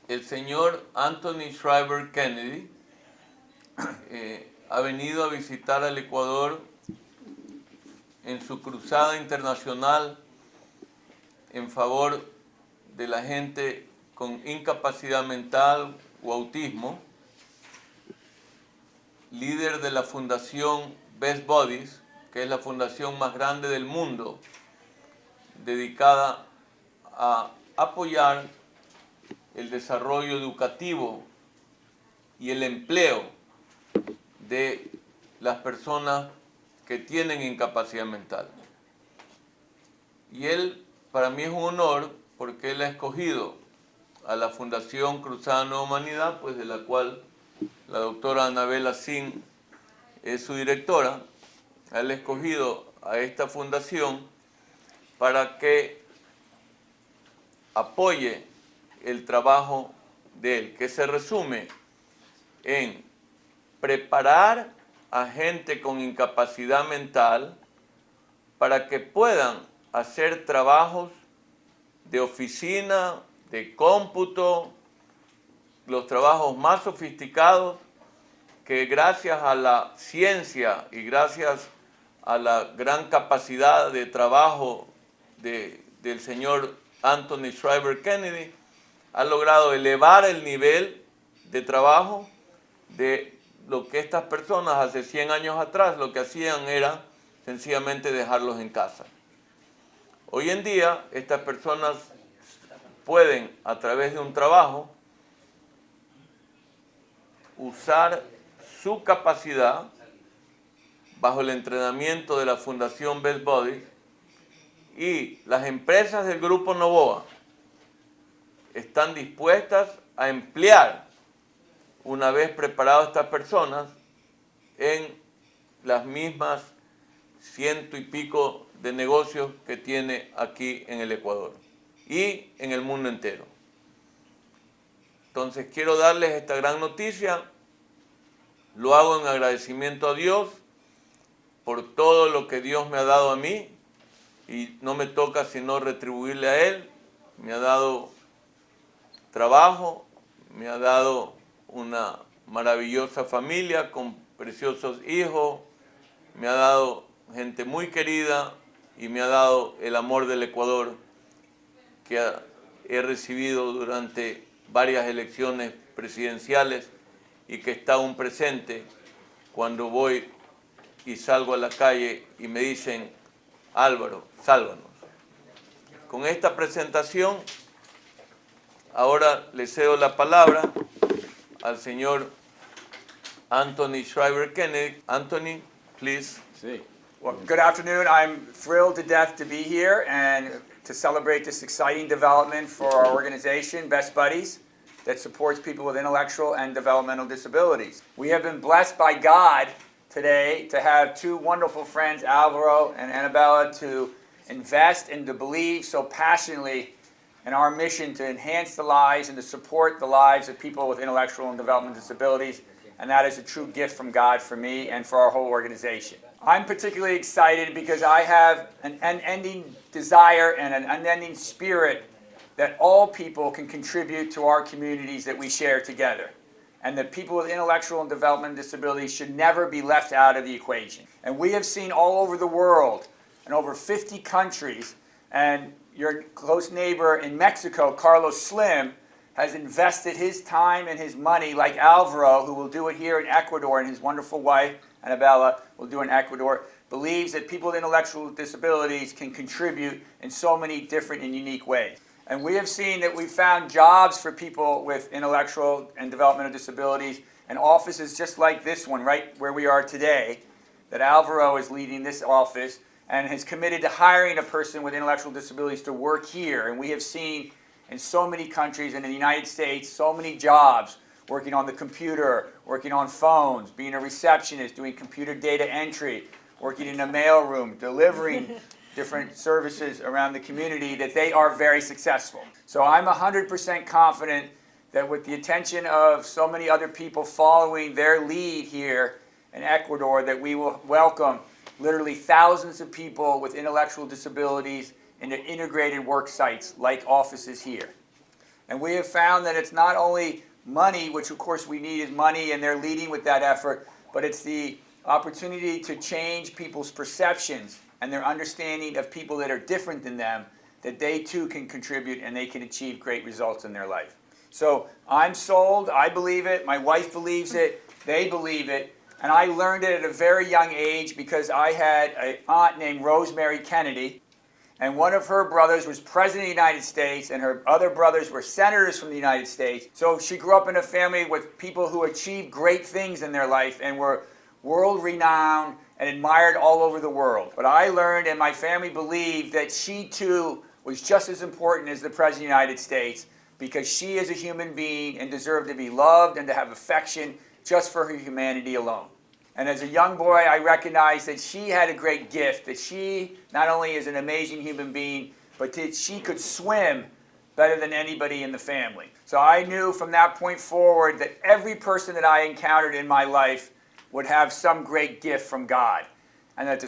el señor Anthony Shriver Kennedy ha venido a visitar al Ecuador en su cruzada internacional en favor de la gente con incapacidad mental o autismo, líder de la fundación Best Buddies, que es la fundación más grande del mundo, dedicada a apoyar el desarrollo educativo y el empleo de las personas que tienen incapacidad mental. Y él, para mí es un honor, porque él ha escogido a la Fundación Cruzada Nueva Humanidad, pues de la cual la doctora Anabela Sin es su directora. Él ha escogido a esta fundación para que apoye el trabajo de él, que se resume en preparar a gente con incapacidad mental para que puedan hacer trabajos de oficina, de cómputo, los trabajos más sofisticados que gracias a la ciencia y gracias a la gran capacidad de trabajo del señor Anthony Shriver Kennedy, ha logrado elevar el nivel de trabajo de lo que estas personas hace 100 años atrás lo que hacían era sencillamente dejarlos en casa. Hoy en día estas personas pueden, a través de un trabajo, usar su capacidad bajo el entrenamiento de la Fundación Best Buddies, y las empresas del Grupo Noboa están dispuestas a emplear, una vez preparadas estas personas, en las mismas 100 y pico de negocios que tiene aquí en el Ecuador y en el mundo entero. Entonces quiero darles esta gran noticia. Lo hago en agradecimiento a Dios por todo lo que Dios me ha dado a mí, y no me toca sino retribuirle a Él. Me ha dado trabajo, me ha dado una maravillosa familia con preciosos hijos, me ha dado gente muy querida y me ha dado el amor del Ecuador que he recibido durante varias elecciones presidenciales y que está aún presente cuando voy y salgo a la calle y me dicen: Álvaro, sálvanos. Con esta presentación, ahora le cedo la palabra al señor Anthony Shriver Kennedy. Anthony, please. Sí. Well, good afternoon. I'm thrilled to death to be here and to celebrate this exciting development for our organization, Best Buddies, that supports people with intellectual and developmental disabilities. We have been blessed by God today to have two wonderful friends, Alvaro and Annabella, to invest and to believe so passionately in our mission to enhance the lives and to support the lives of people with intellectual and developmental disabilities. And that is a true gift from God for me and for our whole organization. I'm particularly excited because I have an unending desire and an unending spirit that all people can contribute to our communities that we share together, and that people with intellectual and developmental disabilities should never be left out of the equation. And we have seen all over the world, in over 50 countries, and your close neighbor in Mexico, Carlos Slim, has invested his time and his money, like Alvaro, who will do it here in Ecuador, and his wonderful wife, Annabella, will do it in Ecuador, believes that people with intellectual disabilities can contribute in so many different and unique ways. And we have seen that we've found jobs for people with intellectual and developmental disabilities, and offices just like this one, right where we are today, that Alvaro is leading this office and has committed to hiring a person with intellectual disabilities to work here. And we have seen in so many countries and in the United States, so many jobs, working on the computer, working on phones, being a receptionist, doing computer data entry, working in a mailroom, delivering different services around the community, that they are very successful. So I'm 100% confident that with the attention of so many other people following their lead here in Ecuador, that we will welcome literally thousands of people with intellectual disabilities into integrated work sites like offices here. And we have found that it's not only money, which of course we need is money, and they're leading with that effort, but it's the opportunity to change people's perceptions and their understanding of people that are different than them, that they too can contribute and they can achieve great results in their life. So I'm sold, I believe it, my wife believes it, they believe it, and I learned it at a very young age because I had an aunt named Rosemary Kennedy, and one of her brothers was President of the United States, and her other brothers were senators from the United States. So she grew up in a family with people who achieved great things in their life and were world-renowned and admired all over the world. But I learned, and my family believed, that she too was just as important as the President of the United States, because she is a human being and deserved to be loved and to have affection just for her humanity alone. And as a young boy, I recognized that she had a great gift, that she not only is an amazing human being, but that she could swim better than anybody in the family. So I knew from that point forward that every person that I encountered in my life would have some great gift from God. And that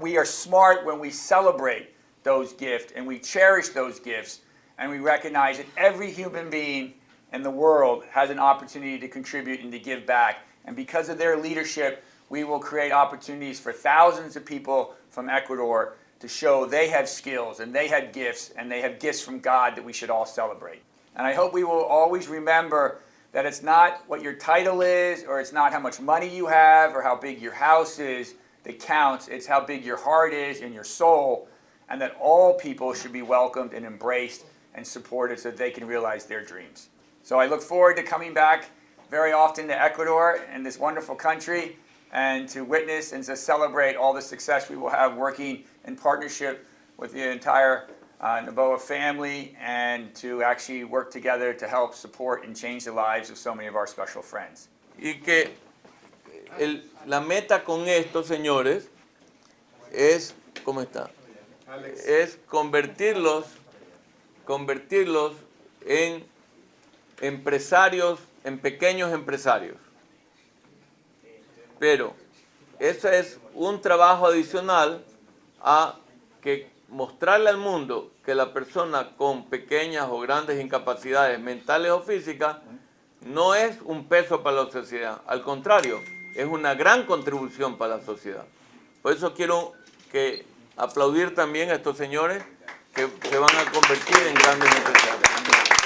we are smart when we celebrate those gifts and we cherish those gifts, and we recognize that every human being in the world has an opportunity to contribute and to give back. And because of their leadership, we will create opportunities for thousands of people from Ecuador to show they have skills and they have gifts from God that we should all celebrate. And I hope we will always remember that it's not what your title is, or it's not how much money you have or how big your house is that counts. It's how big your heart is and your soul, and that all people should be welcomed and embraced and supported so that they can realize their dreams. So I look forward to coming back very often to Ecuador and this wonderful country, and to witness and to celebrate all the success we will have working in partnership with the entire Noboa family, and to actually work together to help support and change the lives of so many of our special friends. Y que la meta con esto, señores, es, ¿cómo está? Es convertirlos en empresarios, en pequeños empresarios. Pero ese es un trabajo adicional a que mostrarle al mundo que la persona con pequeñas o grandes incapacidades mentales o físicas no es un peso para la sociedad. Al contrario, es una gran contribución para la sociedad. Por eso quiero aplaudir también a estos señores que se van a convertir en grandes empresarios.